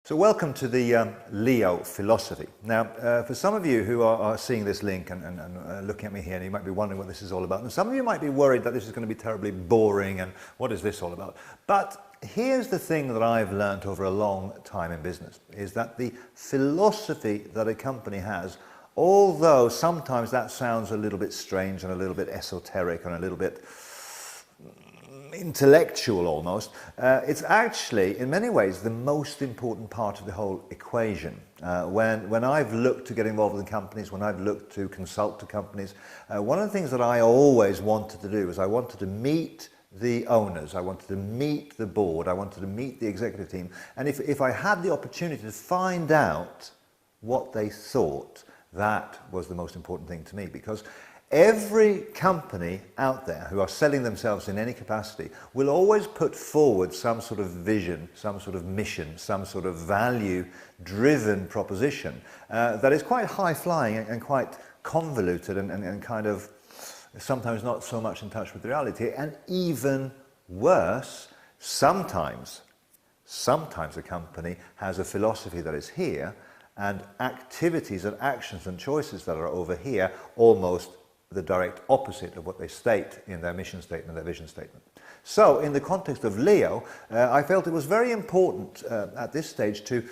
So welcome to the Leo philosophy. Now, for some of you who are seeing this link and looking at me here, and you might be wondering what this is all about, and some of you might be worried that this is going to be terribly boring and what is this all about? But here's the thing that I've learned over a long time in business, is that the philosophy that a company has, although sometimes that sounds a little bit strange and a little bit esoteric and a little bit intellectual almost, it's actually in many ways the most important part of the whole equation. When I've looked to get involved in companies, when I've looked to consult to companies, one of the things that I always wanted to do is I wanted to meet the owners, I wanted to meet the board, I wanted to meet the executive team, and if I had the opportunity to find out what they thought, that was the most important thing to me, because every company out there who are selling themselves in any capacity will always put forward some sort of vision, some sort of mission, some sort of value-driven proposition that is quite high-flying and quite convoluted and kind of sometimes not so much in touch with reality, and even worse, sometimes a company has a philosophy that is here and activities and actions and choices that are over here, almost the direct opposite of what they state in their mission statement, their vision statement. So in the context of Leo, I felt it was very important at this stage to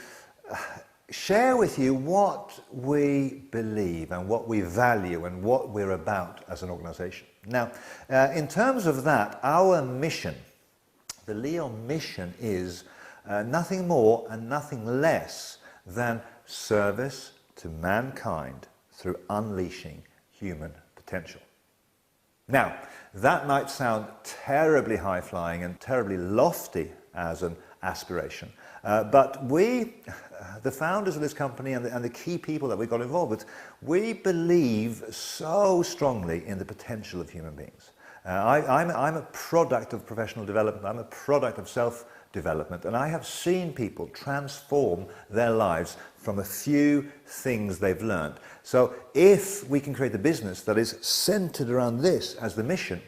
share with you what we believe and what we value and what we're about as an organization. Now, in terms of that, our mission, the Leo mission, is nothing more and nothing less than service to mankind through unleashing human potential. Now, that might sound terribly high-flying and terribly lofty as an aspiration, but we, the founders of this company and the key people that we got involved with, we believe so strongly in the potential of human beings. I'm a product of professional development, I'm a product of self-development, and I have seen people transform their lives from a few things they've learned. So if we can create a business that is centered around this as the mission,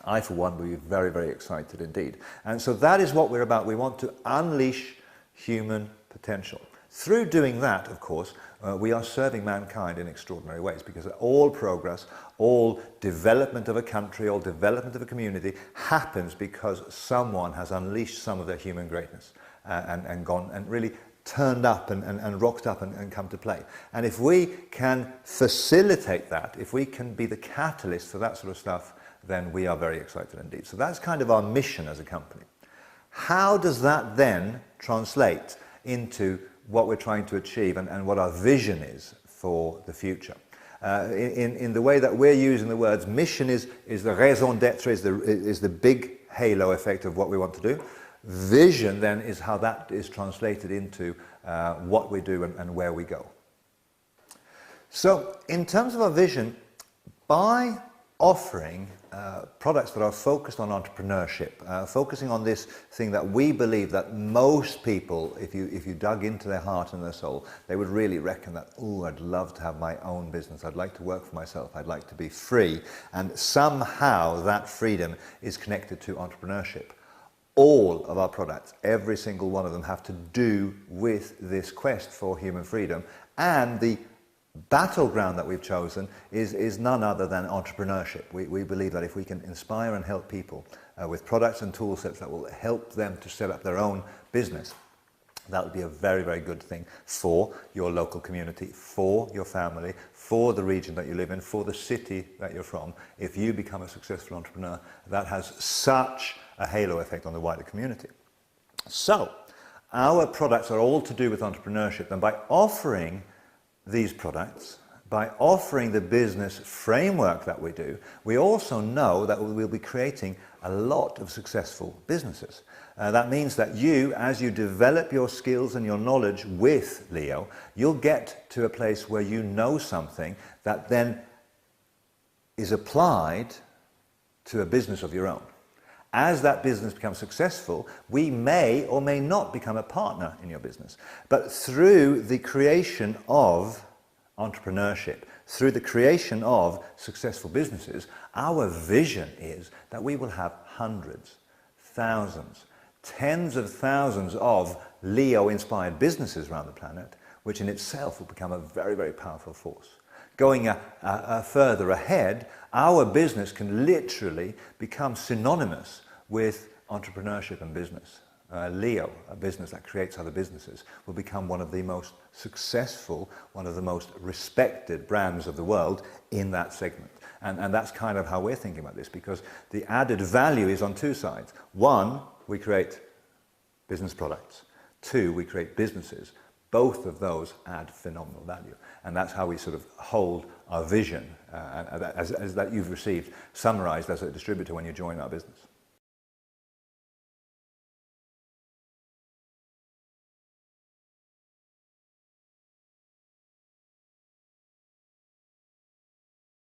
I for one will be very, very excited indeed. And so that is what we're about. We want to unleash human potential. Through doing that, of course, we are serving mankind in extraordinary ways, because all progress, all development of a country, all development of a community happens because someone has unleashed some of their human greatness and gone and really turned up and rocked up and come to play. And if we can facilitate that, if we can be the catalyst for that sort of stuff, then we are very excited indeed. So that's kind of our mission as a company. How does that then translate into what we're trying to achieve and what our vision is for the future? In the way that we're using the words, mission is the raison d'être, is the big halo effect of what we want to do. Vision then is how that is translated into what we do and where we go. So in terms of our vision, by offering products that are focused on entrepreneurship, focusing on this thing that we believe that most people, if you dug into their heart and their soul, they would really reckon that, oh, I'd love to have my own business, I'd like to work for myself, I'd like to be free, and somehow that freedom is connected to entrepreneurship. All of our products, every single one of them, have to do with this quest for human freedom, and the battleground that we've chosen is none other than entrepreneurship. We believe that if we can inspire and help people with products and tool sets that will help them to set up their own business, that would be a very, very good thing for your local community, for your family, for the region that you live in, for the city that you're from. If you become a successful entrepreneur, that has such a halo effect on the wider community. So, our products are all to do with entrepreneurship, and by offering these products, by offering the business framework that we do, we also know that we'll be creating a lot of successful businesses. That means that you, as you develop your skills and your knowledge with Leo, you'll get to a place where you know something that then is applied to a business of your own. As that business becomes successful, we may or may not become a partner in your business. But through the creation of entrepreneurship, through the creation of successful businesses, our vision is that we will have hundreds, thousands, tens of thousands of Leo-inspired businesses around the planet, which in itself will become a very, very powerful force. Going further ahead, our business can literally become synonymous with entrepreneurship and business. Leo, a business that creates other businesses, will become one of the most successful, one of the most respected brands of the world in that segment. And that's kind of how we're thinking about this, because the added value is on two sides. One, we create business products. Two, we create businesses. Both of those add phenomenal value. And that's how we sort of hold our vision, as that you've received, summarized as a distributor when you join our business.